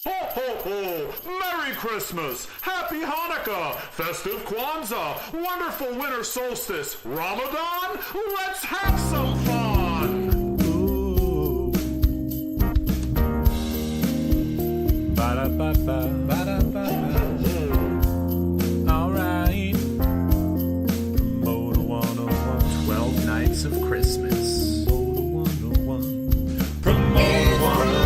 Ho, ho, ho! Merry Christmas! Happy Hanukkah! Festive Kwanzaa! Wonderful winter solstice! Ramadan? Let's have some fun! Ooh. Ba-da-ba-ba, ba-da-ba-ba. All right. Promoter 101. 12 Nights of Christmas. Promoter 101. Promoter 101.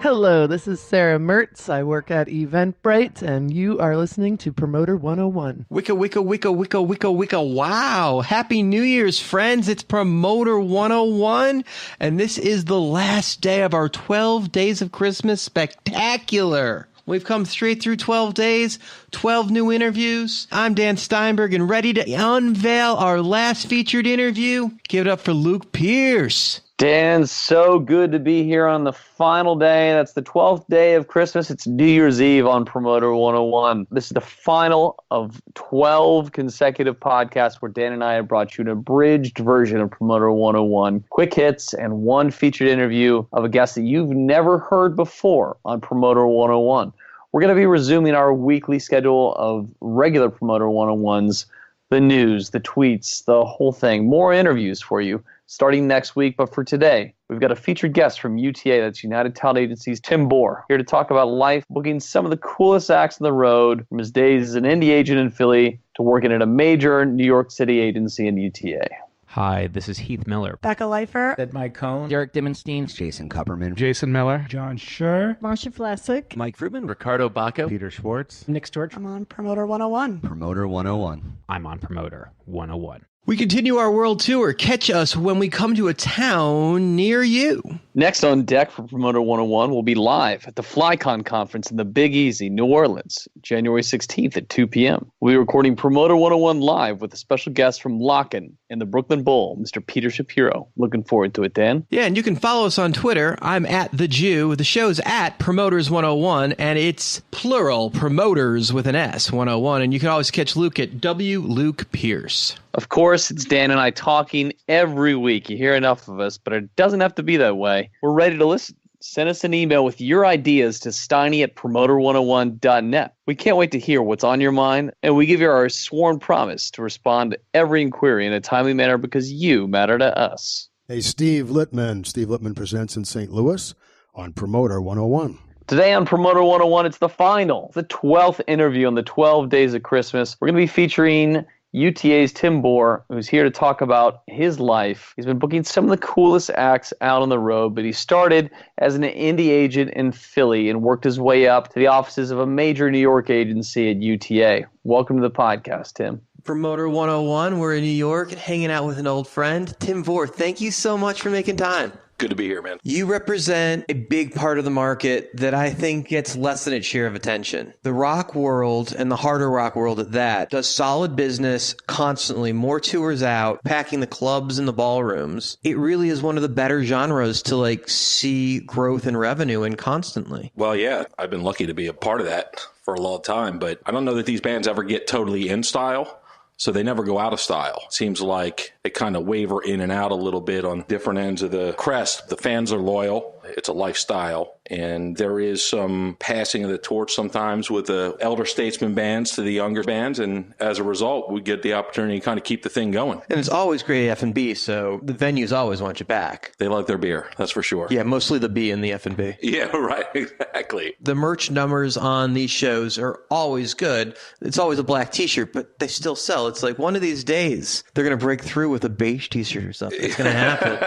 Hello, this is Sarah Mertz. I work at Eventbrite, and you are listening to Promoter 101. Wicca, wicca, wicca, wicca, wicca, wicca. Wow. Happy New Year's, friends. It's Promoter 101, and this is the last day of our 12 Days of Christmas Spectacular. We've come straight through 12 days, 12 new interviews. I'm Dan Steinberg, and ready to unveil our last featured interview. Give it up for Luke Pierce. Dan, so good to be here on the final day. That's the 12th day of Christmas. It's New Year's Eve on Promoter 101. This is the final of 12 consecutive podcasts where Dan and I have brought you an abridged version of Promoter 101. Quick hits and one featured interview of a guest that you've never heard before on Promoter 101. We're going to be resuming our weekly schedule of regular Promoter 101s, the news, the tweets, the whole thing. More interviews for you starting next week. But for today, we've got a featured guest from UTA, that's United Talent Agency's Tim Borror, here to talk about life, booking some of the coolest acts on the road, from his days as an Indy Agent in Philly to working at a major New York City agency in UTA. Hi, this is Heath Miller. Becca Leifer. Ed Mike Cohn. Derek Dimmenstein. Jason Kupperman. Jason Miller. John Scher. Marcia Vlasic. Mike Fruitman. Ricardo Bacco. Peter Schwartz. Nick Storch. I'm on Promoter 101. Promoter 101. I'm on Promoter 101. We continue our world tour. Catch us when we come to a town near you. Next on deck for Promoter 101 will be live at the FlyCon conference in the Big Easy, New Orleans, January 16th at 2 p.m. We'll be recording Promoter 101 live with a special guest from Locken and the Brooklyn Bowl, Mr. Peter Shapiro. Looking forward to it, Dan. Yeah, and you can follow us on Twitter. I'm at The Jew. The show's at Promoters 101, and it's plural, Promoters with an S, 101. And you can always catch Luke at W. Luke Pierce. Of course, it's Dan and I talking every week. You hear enough of us, but it doesn't have to be that way. We're ready to listen. Send us an email with your ideas to steiny@promoter101.net. We can't wait to hear what's on your mind, and we give you our sworn promise to respond to every inquiry in a timely manner because you matter to us. Hey, Steve Littman. Steve Littman presents in St. Louis on Promoter 101. Today on Promoter 101, it's the final, the 12th interview on the 12 Days of Christmas. We're going to be featuring UTA's Tim Borror, who's here to talk about his life. He's been booking some of the coolest acts out on the road, but he started as an Indy agent in Philly and worked his way up to the offices of a major New York agency at UTA. Welcome to the podcast, Tim. Promoter 101, we're in New York hanging out with an old friend. Tim Borror, thank you so much for making time. Good to be here, man. You represent a big part of the market that I think gets less than its share of attention. The rock world, and the harder rock world at that, does solid business constantly, more tours out, packing the clubs and the ballrooms. It really is one of the better genres to see growth in revenue in constantly. Well, yeah, I've been lucky to be a part of that for a long time, but I don't know that these bands ever get totally in style. So they never go out of style. Seems like they kind of waver in and out a little bit on different ends of the crest. The fans are loyal. It's a lifestyle. And there is some passing of the torch sometimes with the elder statesman bands to the younger bands. And as a result, we get the opportunity to kind of keep the thing going. And it's always great F&B, so the venues always want you back. They like their beer, that's for sure. Yeah, mostly the B in the F&B. Yeah, right, exactly. The merch numbers on these shows are always good. It's always a black t-shirt, but they still sell. It's like one of these days, they're going to break through with a beige t-shirt or something. It's going to happen.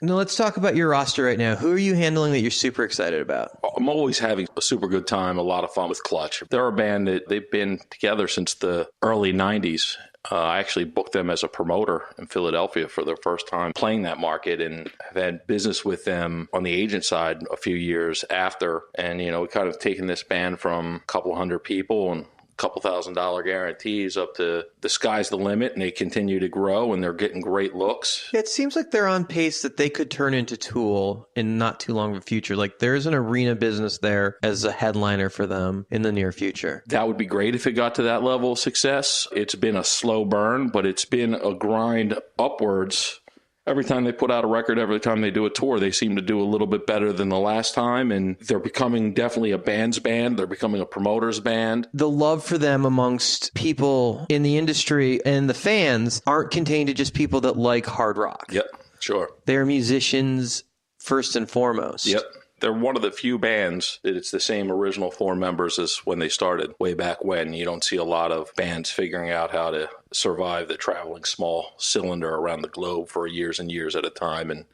Now, let's talk about your roster right now. Who are you handling that you're super excited about? I'm always having a super good time, a lot of fun with Clutch. They're a band that they've been together since the early 90s. I actually booked them as a promoter in Philadelphia for their first time playing that market, and have had business with them on the agent side a few years after. And, we kind of taken this band from a couple hundred people and couple $1,000 guarantees up to the sky's the limit, and they continue to grow, and they're getting great looks. It seems like they're on pace that they could turn into Tool in not too long of a future. Like there's an arena business there as a headliner for them in the near future. That would be great if it got to that level of success. It's been a slow burn, but it's been a grind upwards. Every time they put out a record, every time they do a tour, they seem to do a little bit better than the last time. And they're becoming definitely a band's band. They're becoming a promoter's band. The love for them amongst people in the industry and the fans aren't contained to just people that like hard rock. Yep, sure. They're musicians first and foremost. Yep. They're one of the few bands that it's the same original 4 members as when they started way back when. You don't see a lot of bands figuring out how to survive the traveling small cylinder around the globe for years and years at a time and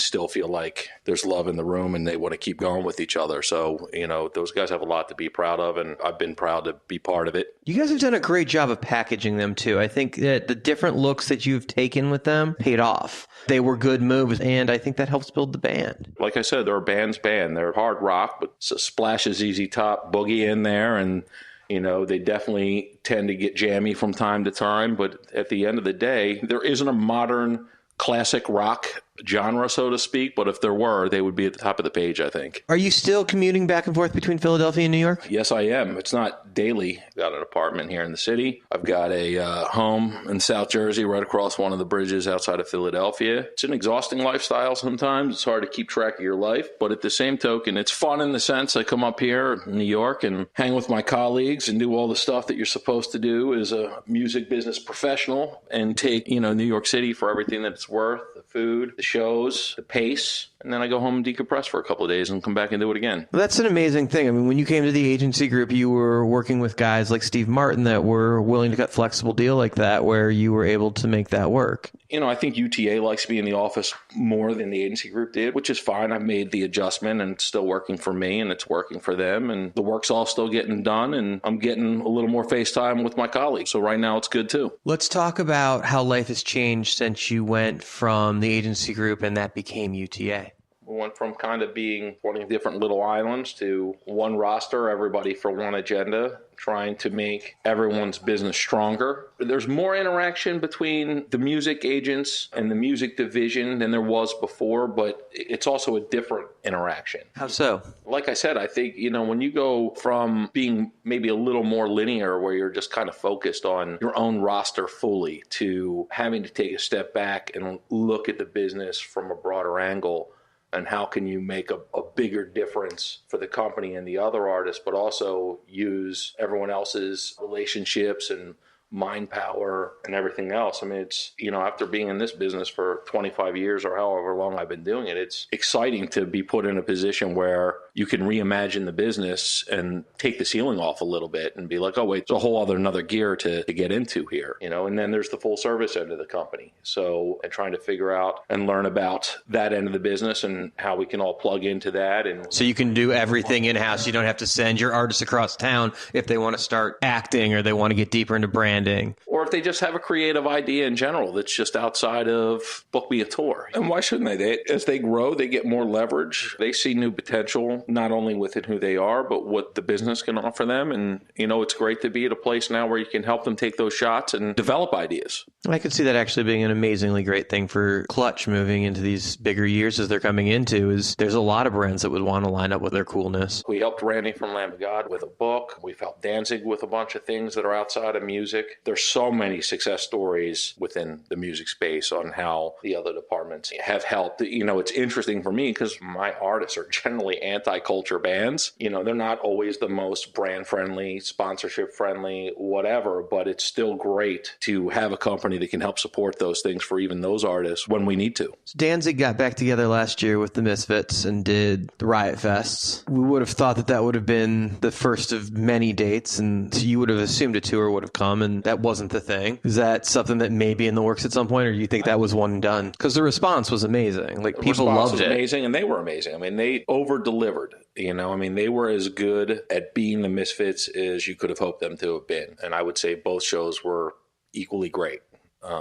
still feel like there's love in the room and they want to keep going with each other. So, those guys have a lot to be proud of, and I've been proud to be part of it. You guys have done a great job of packaging them, too. I think that the different looks that you've taken with them paid off. They were good moves, and I think that helps build the band. Like I said, they're a band's band. They're hard rock, but it's a Splash is ZZ Top boogie in there, and they definitely tend to get jammy from time to time. But at the end of the day, there isn't a modern classic rock genre, so to speak, but if there were, they would be at the top of the page, I think. Are you still commuting back and forth between Philadelphia and New York? Yes, I am. It's not daily. I've got an apartment here in the city. I've got a home in South Jersey right across one of the bridges outside of Philadelphia. It's an exhausting lifestyle sometimes. It's hard to keep track of your life, but at the same token, it's fun in the sense I come up here in New York and hang with my colleagues and do all the stuff that you're supposed to do as a music business professional and take, New York City for everything that it's worth, the food, the shows, the pace, and then I go home and decompress for a couple of days and come back and do it again. Well, that's an amazing thing. I mean, when you came to the agency group, you were working with guys like Steve Martin that were willing to cut flexible deal like that, where you were able to make that work. I think UTA likes to be in the office more than the agency group did, which is fine. I've made the adjustment and it's still working for me and it's working for them. And the work's all still getting done and I'm getting a little more face time with my colleagues. So right now it's good too. Let's talk about how life has changed since you went from the agency group and that became UTA. We went from kind of being 20 different little islands to one roster, everybody for one agenda, trying to make everyone's business stronger. There's more interaction between the music agents and the music division than there was before, but it's also a different interaction. How so? Like I said, I think, when you go from being maybe a little more linear where you're just kind of focused on your own roster fully to having to take a step back and look at the business from a broader angle, and how can you make a bigger difference for the company and the other artists, but also use everyone else's relationships and mind power and everything else. I mean, it's, after being in this business for 25 years or however long I've been doing it, it's exciting to be put in a position where you can reimagine the business and take the ceiling off a little bit and be like, oh, wait, there's a whole another gear to get into here, and then there's the full service end of the company. So, and trying to figure out and learn about that end of the business and how we can all plug into that. And so you can do everything in-house. You don't have to send your artists across town if they want to start acting or they want to get deeper into branding. Or if they just have a creative idea in general that's just outside of book me a tour. And why shouldn't they? As they grow, they get more leverage. They see new potential, not only within who they are, but what the business can offer them. And, it's great to be at a place now where you can help them take those shots and develop ideas. I could see that actually being an amazingly great thing for Clutch moving into these bigger years as they're coming into. Is there's a lot of brands that would want to line up with their coolness. We helped Randy from Lamb of God with a book. We've helped Danzig with a bunch of things that are outside of music. There's so many success stories within the music space on how the other departments have helped. It's interesting for me because my artists are generally anti-culture bands. They're not always the most brand friendly, sponsorship friendly, whatever, but it's still great to have a company that can help support those things for even those artists when we need to. So Danzig got back together last year with the Misfits and did the Riot Fests. We would have thought that would have been the first of many dates, and you would have assumed a tour would have come, and that wasn't the thing. Is that something that may be in the works at some point, or do you think that was one and done? Because the response was amazing. Like, people loved it. Amazing, and they were amazing. I mean, they over-delivered. They were as good at being the Misfits as you could have hoped them to have been. And I would say both shows were equally great.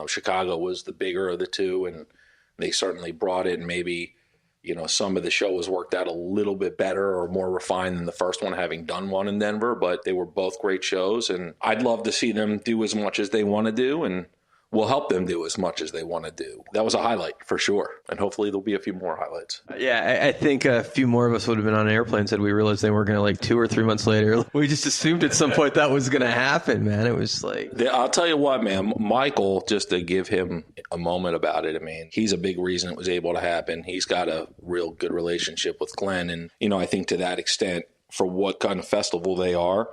Chicago was the bigger of the two, and they certainly brought it and maybe, some of the show was worked out a little bit better or more refined than the first one, having done one in Denver, but they were both great shows, and I'd love to see them do as much as they want to do, and we'll help them do as much as they want to do. That was a highlight for sure, and hopefully there'll be a few more highlights. Yeah, I think a few more of us would have been on an airplane said we realized they weren't going to, like 2 or 3 months later. We just assumed at some point that was going to happen, man. It was like... I'll tell you what, man, Michael, just to give him a moment about it, I mean, he's a big reason it was able to happen. He's got a real good relationship with Glenn, and, I think to that extent, for what kind of festival they are,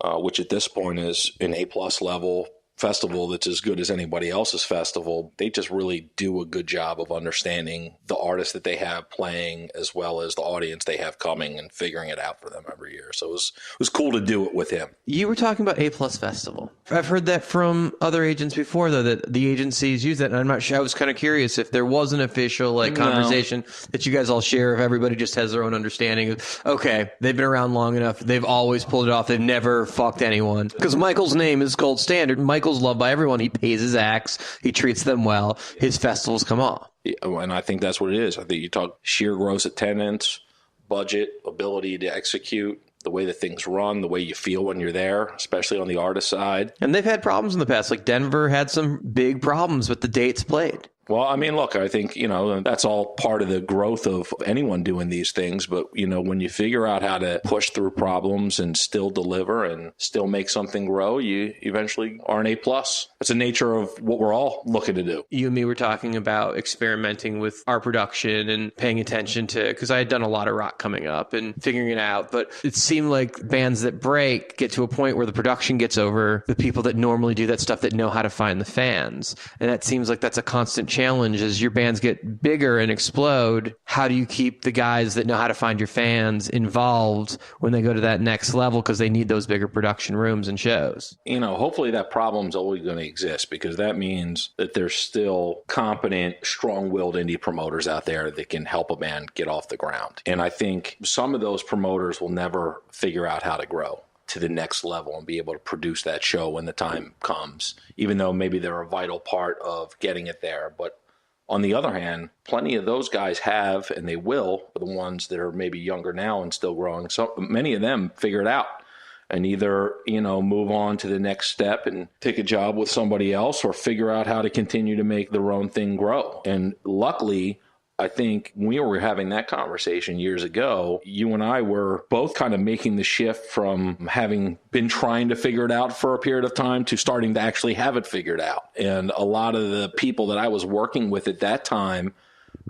which at this point is an A-plus level festival that's as good as anybody else's festival, they just really do a good job of understanding the artists that they have playing as well as the audience they have coming and figuring it out for them every year. So it was cool to do it with him. You were talking about A-plus festival. I've heard that from other agents before, though, that the agencies use that, and I'm not sure. I was kind of curious if there was an official conversation that you guys all share, if everybody just has their own understanding of, okay, they've been around long enough, they've always pulled it off, they've never fucked anyone. Because Michael's name is gold standard. Michael's loved by everyone. He pays his acts. He treats them well. His festivals come off. Yeah, and I think that's what it is. I think you talk sheer gross attendance, budget, ability to execute, the way that things run, the way you feel when you're there, especially on the artist side. And they've had problems in the past. Like Denver had some big problems with the dates played. Well, I mean, look, I think, that's all part of the growth of anyone doing these things. But, when you figure out how to push through problems and still deliver and still make something grow, you eventually are an A-plus. That's the nature of what we're all looking to do. You and me were talking about experimenting with our production and paying attention to, because I had done a lot of rock coming up and figuring it out. But it seemed like bands that break get to a point where the production gets over the people that normally do that stuff that know how to find the fans. And that seems like that's a constant challenge as your bands get bigger and explode. How do you keep the guys that know how to find your fans involved when they go to that next level, because they need those bigger production rooms and shows? Hopefully that problem's always going to exist, because that means that there's still competent, strong-willed indie promoters out there that can help a band get off the ground. And I think some of those promoters will never figure out how to grow to the next level and be able to produce that show when the time comes, even though maybe they're a vital part of getting it there. But on the other hand, plenty of those guys have, and they will, for the ones that are maybe younger now and still growing. So many of them figure it out and either, move on to the next step and take a job with somebody else, or figure out how to continue to make their own thing grow. And luckily, I think we were having that conversation years ago. You and I were both kind of making the shift from having been trying to figure it out for a period of time to starting to actually have it figured out. And a lot of the people that I was working with at that time,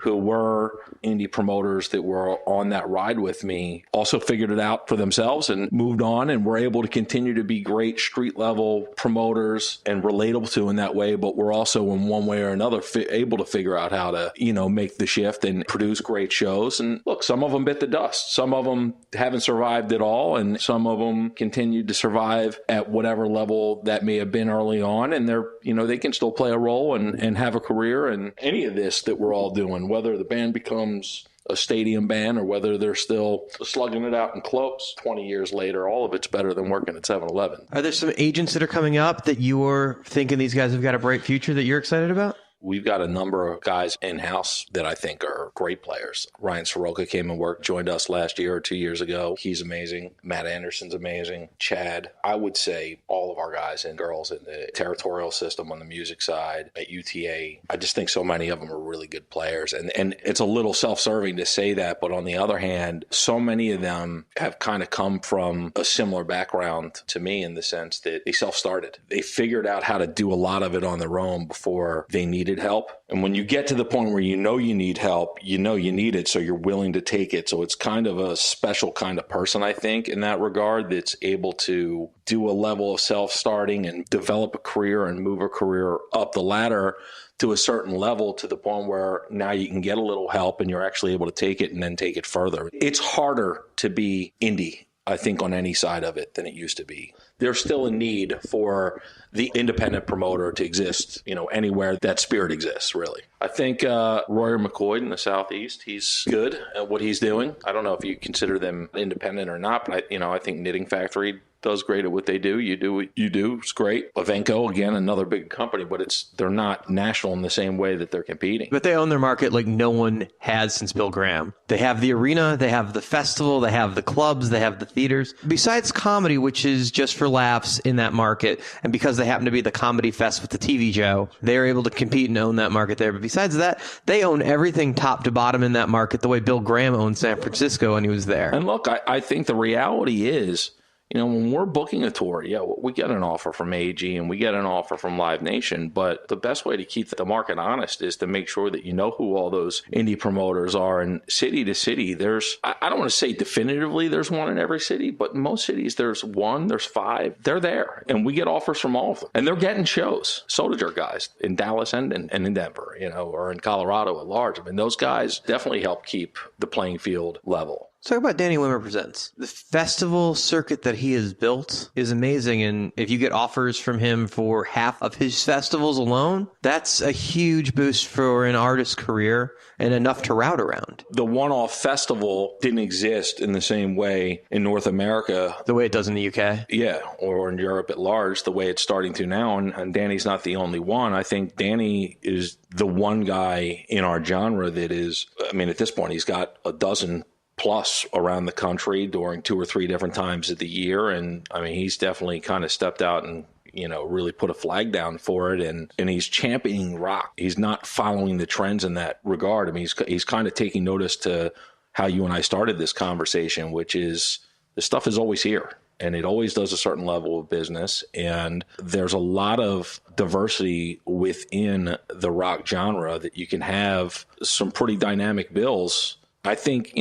who were indie promoters that were on that ride with me, also figured it out for themselves and moved on, and were able to continue to be great street level promoters and relatable to in that way. But we're also in one way or another able to figure out how to, make the shift and produce great shows. And look, some of them bit the dust. Some of them haven't survived at all. And some of them continued to survive at whatever level that may have been early on. And they're, they can still play a role and have a career. And any of this that we're all doing, whether the band becomes a stadium band or whether they're still slugging it out in close 20 years later, all of it's better than working at 7-Eleven. Are there some agents that are coming up that you're thinking these guys have got a bright future that you're excited about? We've got a number of guys in-house that I think are great players. Ryan Soroka came and joined us last year or 2 years ago. He's amazing. Matt Anderson's amazing. Chad. I would say all of our guys and girls in the territorial system on the music side at UTA, I just think so many of them are really good players. And it's a little self-serving to say that, but on the other hand, so many of them have kind of come from a similar background to me in the sense that they self-started. They figured out how to do a lot of it on their own before they needed help. And when you get to the point where you need help, you need it, so you're willing to take it. So it's kind of a special kind of person, I think, in that regard, that's able to do a level of self-starting and develop a career and move a career up the ladder to a certain level, to the point where now you can get a little help and you're actually able to take it and then take it further. It's harder to be indie, I think, on any side of it than it used to be. there's still a need for the independent promoter to exist, anywhere that spirit exists, really. I think Royer McCoy in the Southeast, he's good at what he's doing. I don't know if you consider them independent or not, but I think Knitting Factory does great at what they do. You do what you do. It's great. Evenco, again, another big company, but they're not national in the same way that they're competing. But they own their market like no one has since Bill Graham. They have the arena, they have the festival, they have the clubs, they have the theaters. Besides comedy, which is just for laughs in that market, and because they happen to be the comedy fest with the TV show, they're able to compete and own that market there. But besides that, they own everything top to bottom in that market the way Bill Graham owned San Francisco when he was there. And look, I think the reality is, when we're booking a tour, we get an offer from AG and we get an offer from Live Nation, but the best way to keep the market honest is to make sure that you know who all those indie promoters are. And city to city, I don't want to say definitively there's one in every city, but in most cities there's one, there's five, they're there. And we get offers from all of them. And they're getting shows. So did our guys in Dallas and in Denver, or in Colorado at large. I mean, those guys definitely help keep the playing field level. Let's talk about Danny Wimmer Presents. The festival circuit that he has built is amazing, and if you get offers from him for half of his festivals alone, that's a huge boost for an artist's career and enough to route around. The one-off festival didn't exist in the same way in North America. The way it does in the UK? Yeah, or in Europe at large, the way it's starting to now, and Danny's not the only one. I think Danny is the one guy in our genre that is, at this point, he's got a dozen plus around the country during 2 or 3 different times of the year. And he's definitely kind of stepped out and, really put a flag down for it. And he's championing rock. He's not following the trends in that regard. He's kind of taking notice to how you and I started this conversation, which is the stuff is always here. And it always does a certain level of business. And there's a lot of diversity within the rock genre that you can have some pretty dynamic bills. I think,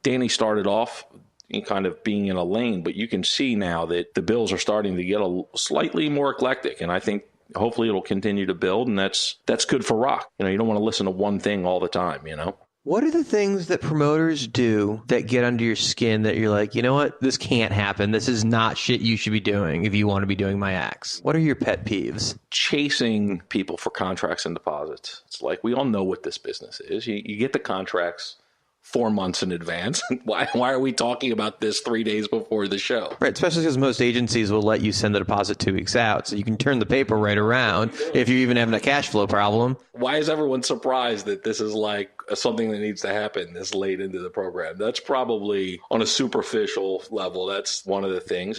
Danny started off in kind of being in a lane, but you can see now that the bills are starting to get a slightly more eclectic. And I think hopefully it'll continue to build, and that's good for rock. You don't want to listen to one thing all the time, What are the things that promoters do that get under your skin that you're like, you know what, this can't happen. This is not shit you should be doing if you want to be doing my acts. What are your pet peeves? Chasing people for contracts and deposits. It's like, we all know what this business is. You get the contracts 4 months in advance. Why are we talking about this 3 days before the show? Right, especially because most agencies will let you send the deposit 2 weeks out, so you can turn the paper right around if you're even having a cash flow problem. Why is everyone surprised that this is like something that needs to happen this late into the program? That's probably on a superficial level. That's one of the things.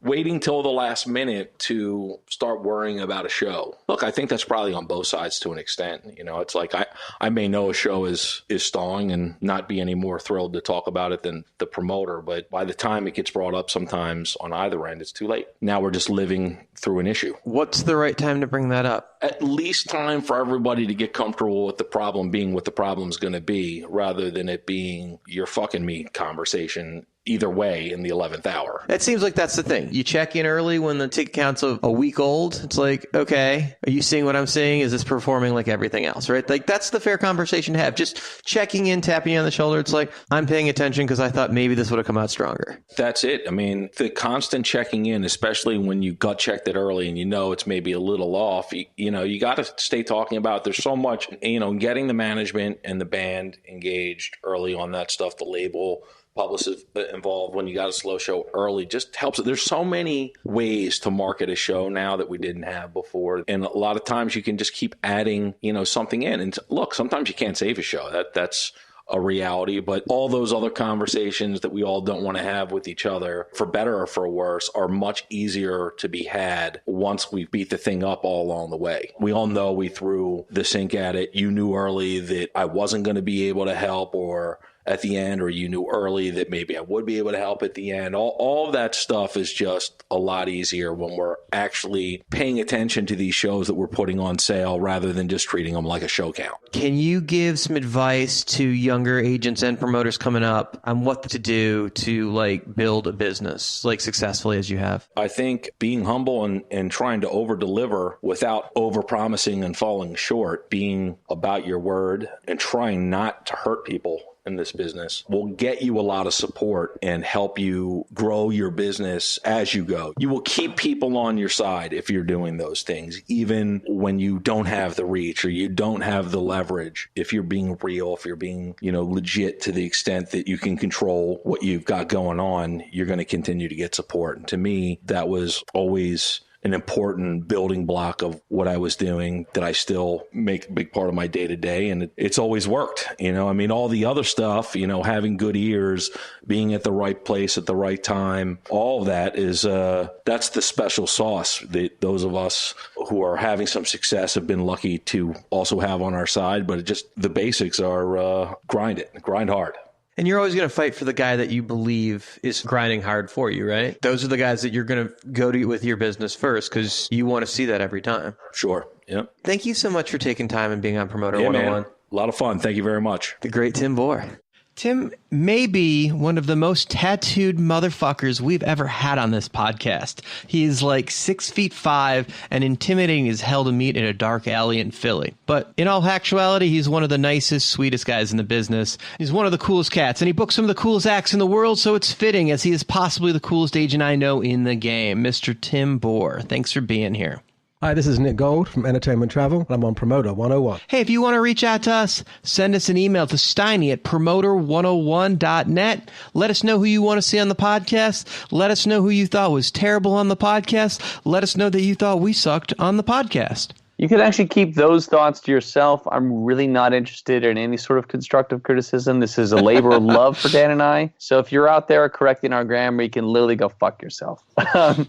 Waiting till the last minute to start worrying about a show. Look, I think that's probably on both sides to an extent. It's like I may know a show is stalling and not be any more thrilled to talk about it than the promoter, but by the time it gets brought up sometimes on either end, it's too late. Now we're just living through an issue. What's the right time to bring that up? At least time for everybody to get comfortable with the problem being what the problem's going to be, rather than it being your fucking me conversation either way in the 11th hour. It seems like that's the thing. You check in early when the ticket count's a week old. It's like, okay, are you seeing what I'm seeing? Is this performing like everything else, right? Like, that's the fair conversation to have. Just checking in, tapping you on the shoulder. It's like, I'm paying attention because I thought maybe this would have come out stronger. That's it. The constant checking in, especially when you gut checked it early and it's maybe a little off, you got to stay talking about it. There's so much, getting the management and the band engaged early on that stuff, the label, publicists involved when you got a slow show early just helps. There's so many ways to market a show now that we didn't have before. And a lot of times you can just keep adding, something in. And look, sometimes you can't save a show. That's a reality, but all those other conversations that we all don't want to have with each other, for better or for worse, are much easier to be had once we beat the thing up all along the way. We all know we threw the sink at it. You knew early that I wasn't going to be able to help, or at the end, or you knew early that maybe I would be able to help at the end. All of that stuff is just a lot easier when we're actually paying attention to these shows that we're putting on sale rather than just treating them like a show count. Can you give some advice to younger agents and promoters coming up on what to do to build a business successfully as you have? I think being humble and trying to over deliver without over promising and falling short, being about your word and trying not to hurt people in this business will get you a lot of support and help you grow your business as you go. You will keep people on your side if you're doing those things, even when you don't have the reach or you don't have the leverage. If you're being real, if you're being, legit to the extent that you can control what you've got going on, you're going to continue to get support. And to me, that was always an important building block of what I was doing that I still make a big part of my day to day. And it's always worked. All the other stuff, having good ears, being at the right place at the right time, all of that is, that's the special sauce that those of us who are having some success have been lucky to also have on our side. But the basics are, grind hard. And you're always going to fight for the guy that you believe is grinding hard for you, right? Those are the guys that you're going to go to with your business first because you want to see that every time. Sure. Yeah. Thank you so much for taking time and being on Promoter 101. Man. A lot of fun. Thank you very much. The great Tim Borror. Tim may be one of the most tattooed motherfuckers we've ever had on this podcast. He is like 6'5" and intimidating as hell to meet in a dark alley in Philly. But in all actuality, he's one of the nicest, sweetest guys in the business. He's one of the coolest cats, and he books some of the coolest acts in the world, so it's fitting as he is possibly the coolest agent I know in the game. Mr. Tim Borror, thanks for being here. Hi, this is Nick Gold from Entertainment Travel, and I'm on Promoter 101. Hey, if you want to reach out to us, send us an email to steiny@promoter101.net. Let us know who you want to see on the podcast. Let us know who you thought was terrible on the podcast. Let us know that you thought we sucked on the podcast. You can actually keep those thoughts to yourself. I'm really not interested in any sort of constructive criticism. This is a labor of love for Dan and I. So if you're out there correcting our grammar, you can literally go fuck yourself. But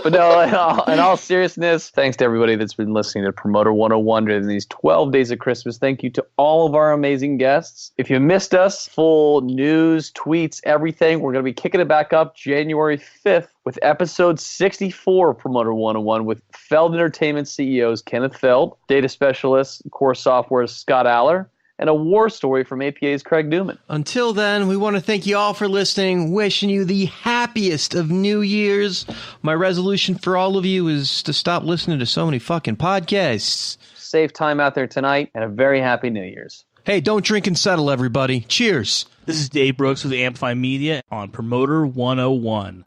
no, in all seriousness, thanks to everybody that's been listening to Promoter 101 during these 12 days of Christmas. Thank you to all of our amazing guests. If you missed us, full news, tweets, everything, we're going to be kicking it back up January 5th. With episode 64 of Promoter 101 with Feld Entertainment CEOs Kenneth Feld, data specialist, Core Software's Scott Aller, and a war story from APA's Craig Newman. Until then, we want to thank you all for listening, wishing you the happiest of New Year's. My resolution for all of you is to stop listening to so many fucking podcasts. Safe time out there tonight, and a very happy New Year's. Hey, don't drink and settle, everybody. Cheers. This is Dave Brooks with Amplify Media on Promoter 101.